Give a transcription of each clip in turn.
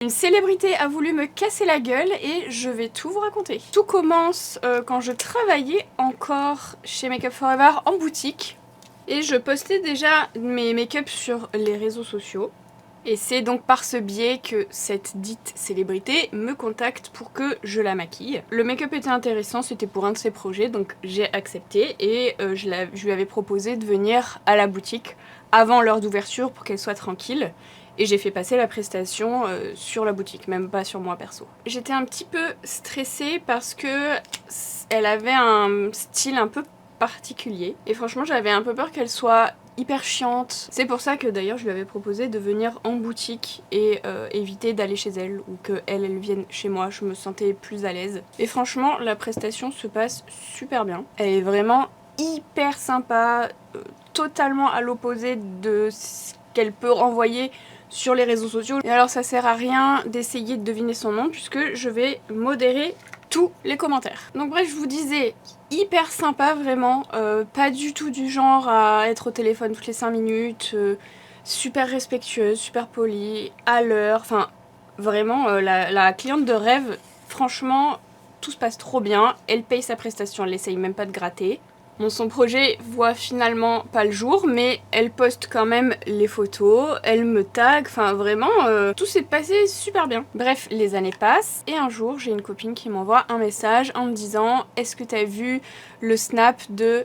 Une célébrité a voulu me casser la gueule et je vais tout vous raconter. Tout commence quand je travaillais encore chez Make Up For Ever en boutique et je postais déjà mes make-up sur les réseaux sociaux. Et c'est donc par ce biais que cette dite célébrité me contacte pour que je la maquille. Le make-up était intéressant, c'était pour un de ses projets, donc j'ai accepté et je lui avais proposé de venir à la boutique avant l'heure d'ouverture pour qu'elle soit tranquille. Et j'ai fait passer la prestation sur la boutique, même pas sur moi perso. J'étais un petit peu stressée parce que elle avait un style un peu particulier. Et franchement, j'avais un peu peur qu'elle soit hyper chiante. C'est pour ça que d'ailleurs je lui avais proposé de venir en boutique et éviter d'aller chez elle ou qu'elle vienne chez moi, je me sentais plus à l'aise. Et franchement, la prestation se passe super bien. Elle est vraiment hyper sympa, totalement à l'opposé de ce qu'elle peut renvoyer sur les réseaux sociaux. Et alors ça sert à rien d'essayer de deviner son nom puisque je vais modérer tous les commentaires. Donc bref, je vous disais, hyper sympa vraiment, pas du tout du genre à être au téléphone toutes les 5 minutes, super respectueuse, super polie, à l'heure, enfin vraiment la cliente de rêve. Franchement, tout se passe trop bien, elle paye sa prestation, elle essaye même pas de gratter. Bon, son projet voit finalement pas le jour, mais elle poste quand même les photos, elle me tag, enfin vraiment, tout s'est passé super bien. Bref, les années passent, et un jour, j'ai une copine qui m'envoie un message en me disant « Est-ce que t'as vu le snap de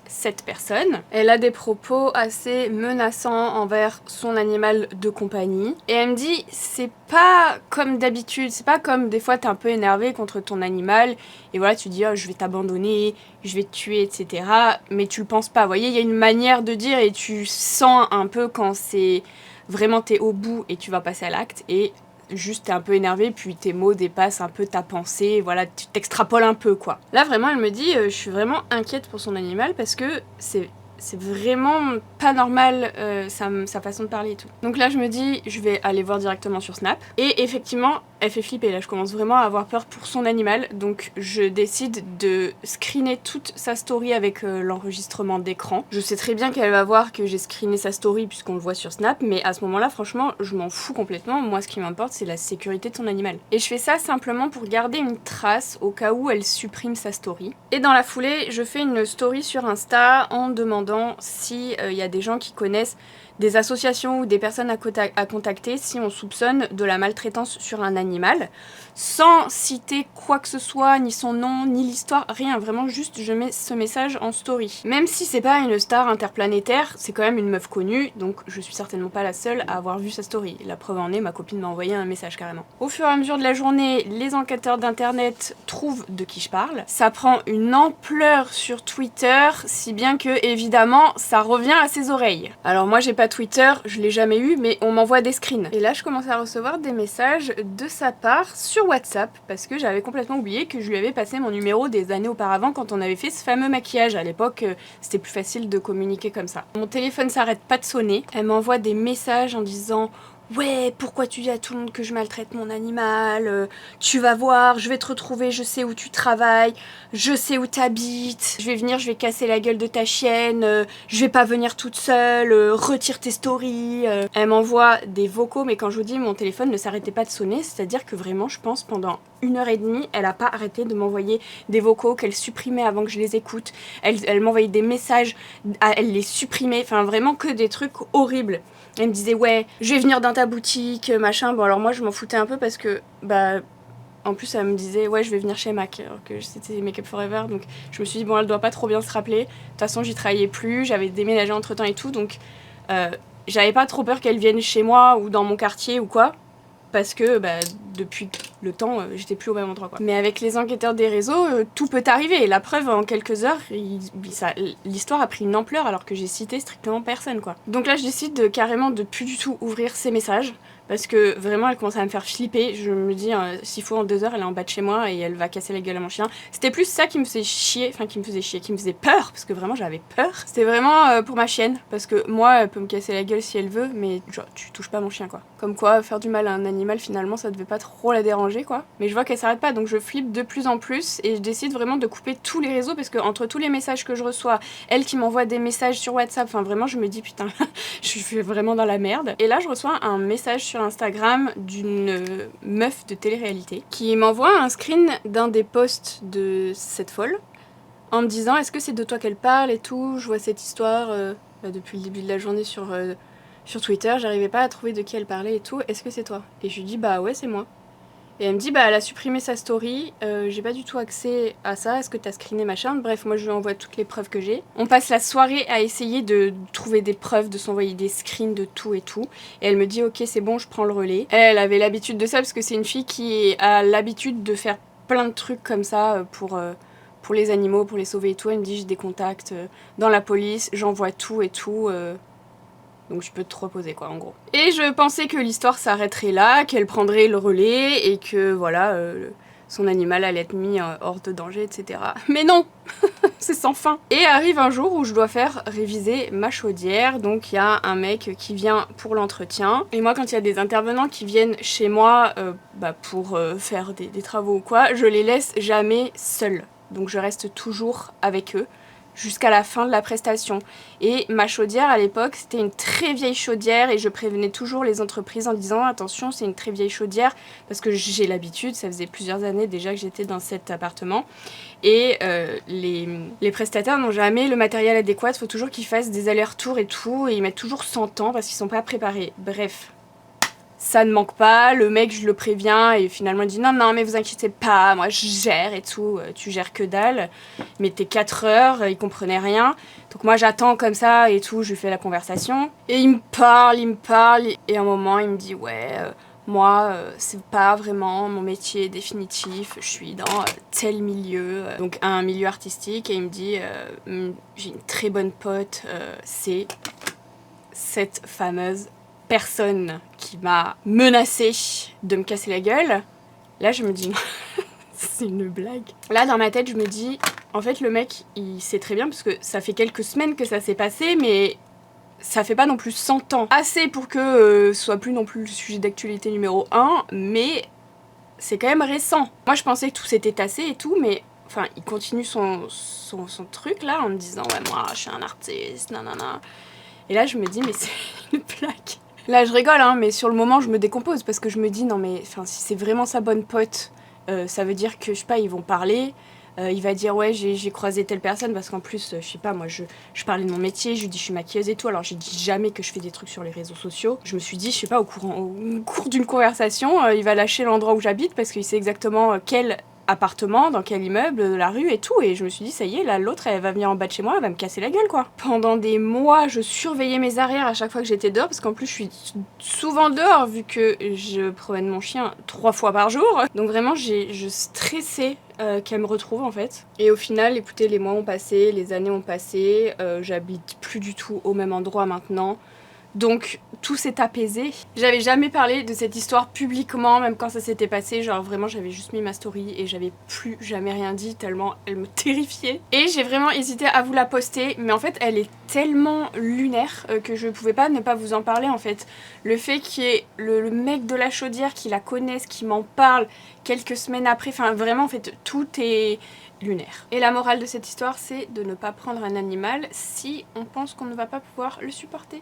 cette personne ?» Elle a des propos assez menaçants envers son animal de compagnie. Et elle me dit, c'est pas comme d'habitude, c'est pas comme des fois t'es un peu énervé contre ton animal, et voilà tu dis oh, je vais t'abandonner, je vais te tuer, etc. Mais tu le penses pas, vous voyez, il y a une manière de dire et tu sens un peu quand c'est vraiment t'es au bout et tu vas passer à l'acte, et juste t'es un peu énervé, puis tes mots dépassent un peu ta pensée, voilà, tu t'extrapoles un peu quoi. Là vraiment elle me dit, je suis vraiment inquiète pour son animal parce que c'est vraiment pas normal sa façon de parler et tout. Donc là je me dis, je vais aller voir directement sur Snap. Et effectivement, elle fait flipper, là je commence vraiment à avoir peur pour son animal. Donc je décide de screener toute sa story avec l'enregistrement d'écran. Je sais très bien qu'elle va voir que j'ai screené sa story puisqu'on le voit sur Snap, mais à ce moment-là franchement je m'en fous complètement. Moi ce qui m'importe c'est la sécurité de son animal. Et je fais ça simplement pour garder une trace au cas où elle supprime sa story. Et dans la foulée, je fais une story sur Insta en demandant si y a des gens qui connaissent des associations ou des personnes à contacter si on soupçonne de la maltraitance sur un animal, sans citer quoi que ce soit, ni son nom, ni l'histoire, rien, vraiment juste je mets ce message en story. Même si c'est pas une star interplanétaire, c'est quand même une meuf connue, donc je suis certainement pas la seule à avoir vu sa story. La preuve en est, ma copine m'a envoyé un message carrément. Au fur et à mesure de la journée, les enquêteurs d'internet trouvent de qui je parle. Ça prend une ampleur sur Twitter, si bien que évidemment ça revient à ses oreilles. Alors moi j'ai pas Twitter, je l'ai jamais eu, mais on m'envoie des screens. Et là je commence à recevoir des messages de sa part sur WhatsApp, parce que j'avais complètement oublié que je lui avais passé mon numéro des années auparavant quand on avait fait ce fameux maquillage. À l'époque, c'était plus facile de communiquer comme ça. Mon téléphone s'arrête pas de sonner, elle m'envoie des messages en disant ouais, pourquoi tu dis à tout le monde que je maltraite mon animal, tu vas voir, je vais te retrouver, je sais où tu travailles, je sais où t'habites, je vais venir, je vais casser la gueule de ta chienne, je vais pas venir toute seule, retire tes stories. Elle m'envoie des vocaux, mais quand je vous dis mon téléphone ne s'arrêtait pas de sonner, c'est-à-dire que vraiment je pense pendant 1h30, elle a pas arrêté de m'envoyer des vocaux qu'elle supprimait avant que je les écoute, elle m'envoyait des messages, elle les supprimait, enfin vraiment que des trucs horribles. Elle me disait ouais, je vais venir dans ta boutique, machin. Bon alors moi je m'en foutais un peu parce que bah en plus elle me disait ouais je vais venir chez MAC, alors que c'était Make Up For Ever, donc je me suis dit bon elle doit pas trop bien se rappeler. De toute façon j'y travaillais plus, j'avais déménagé entre temps et tout, donc j'avais pas trop peur qu'elle vienne chez moi ou dans mon quartier ou quoi. Parce que bah, depuis le temps, j'étais plus au même endroit quoi. Mais avec les enquêteurs des réseaux, tout peut arriver. La preuve, en quelques heures, l'histoire a pris une ampleur alors que j'ai cité strictement personne quoi. Donc là, je décide carrément de plus du tout ouvrir ces messages. Parce que vraiment, elle commence à me faire flipper. Je me dis, s'il faut en 2 heures, elle est en bas de chez moi et elle va casser la gueule à mon chien. C'était plus ça qui me faisait chier, qui me faisait peur, parce que vraiment j'avais peur. C'était vraiment pour ma chienne, parce que moi, elle peut me casser la gueule si elle veut, mais genre, tu touches pas mon chien quoi. Comme quoi, faire du mal à un animal, finalement, ça devait pas trop la déranger quoi. Mais je vois qu'elle s'arrête pas, donc je flippe de plus en plus et je décide vraiment de couper tous les réseaux, parce que entre tous les messages que je reçois, elle qui m'envoie des messages sur WhatsApp, enfin vraiment, je me dis putain, je suis vraiment dans la merde. Et là, je reçois un message sur sur Instagram d'une meuf de télé-réalité qui m'envoie un screen d'un des posts de cette folle en me disant est-ce que c'est de toi qu'elle parle et tout, je vois cette histoire depuis le début de la journée sur Twitter, j'arrivais pas à trouver de qui elle parlait et tout, est-ce que c'est toi? Et je lui dis bah ouais c'est moi. Et elle me dit bah elle a supprimé sa story, j'ai pas du tout accès à ça, est-ce que t'as screené machin? Bref, moi je lui envoie toutes les preuves que j'ai. On passe la soirée à essayer de trouver des preuves, de s'envoyer des screens de tout et tout. Et elle me dit ok c'est bon, je prends le relais. Elle avait l'habitude de ça parce que c'est une fille qui a l'habitude de faire plein de trucs comme ça pour les animaux, pour les sauver et tout. Elle me dit j'ai des contacts dans la police, j'envoie tout et tout. Donc je peux te reposer quoi en gros. Et je pensais que l'histoire s'arrêterait là, qu'elle prendrait le relais et que voilà, son animal allait être mis hors de danger, etc. Mais non. C'est sans fin. Et arrive un jour où je dois faire réviser ma chaudière, donc il y a un mec qui vient pour l'entretien. Et moi quand il y a des intervenants qui viennent chez moi pour faire des travaux ou quoi, je les laisse jamais seuls. Donc je reste toujours avec eux jusqu'à la fin de la prestation. Et ma chaudière à l'époque c'était une très vieille chaudière et je prévenais toujours les entreprises en disant attention c'est une très vieille chaudière parce que j'ai l'habitude, ça faisait plusieurs années déjà que j'étais dans cet appartement et les prestataires n'ont jamais le matériel adéquat, il faut toujours qu'ils fassent des allers-retours et tout et ils mettent toujours 100 ans parce qu'ils sont pas préparés. Bref. Ça ne manque pas, le mec je le préviens et finalement il dit non mais vous inquiétez pas, moi je gère et tout, tu gères que dalle, mais t'es 4 heures, il comprenait rien, donc moi j'attends comme ça et tout, je lui fais la conversation, et il me parle, et à un moment il me dit ouais, moi c'est pas vraiment mon métier définitif, je suis dans tel milieu, donc un milieu artistique, et il me dit j'ai une très bonne pote, c'est cette fameuse personne qui m'a menacée de me casser la gueule. Là je me dis c'est une blague. Là dans ma tête je me dis en fait le mec il sait très bien parce que ça fait quelques semaines que ça s'est passé mais ça fait pas non plus 100 ans. Assez pour que ce soit plus non plus le sujet d'actualité numéro 1 mais c'est quand même récent. Moi je pensais que tout s'était tassé et tout mais enfin il continue son truc là en me disant ouais moi je suis un artiste nanana. Et là je me dis mais c'est une blague. Là je rigole hein, mais sur le moment je me décompose parce que je me dis non mais si c'est vraiment sa bonne pote, ça veut dire que je sais pas, ils vont parler, il va dire ouais j'ai croisé telle personne parce qu'en plus je sais pas moi je parlais de mon métier, je lui dis je suis maquilleuse et tout, alors j'ai dit jamais que je fais des trucs sur les réseaux sociaux. Je me suis dit je sais pas au cours d'une conversation, il va lâcher l'endroit où j'habite parce qu'il sait exactement quel appartement, dans quel immeuble, la rue et tout, et je me suis dit ça y est, là l'autre elle va venir en bas de chez moi, elle va me casser la gueule quoi. Pendant des mois je surveillais mes arrières à chaque fois que j'étais dehors parce qu'en plus je suis souvent dehors vu que je promène mon chien 3 fois par jour, donc vraiment je stressais qu'elle me retrouve en fait. Et au final écoutez, les mois ont passé, les années ont passé, j'habite plus du tout au même endroit maintenant. Donc tout s'est apaisé. J'avais jamais parlé de cette histoire publiquement, même quand ça s'était passé, genre vraiment j'avais juste mis ma story et j'avais plus jamais rien dit tellement elle me terrifiait. Et j'ai vraiment hésité à vous la poster, mais en fait elle est tellement lunaire que je pouvais pas ne pas vous en parler en fait. Le fait qu'il y ait le mec de la chaudière qui la connaisse, qui m'en parle quelques semaines après, enfin vraiment en fait tout est lunaire. Et la morale de cette histoire c'est de ne pas prendre un animal si on pense qu'on ne va pas pouvoir le supporter.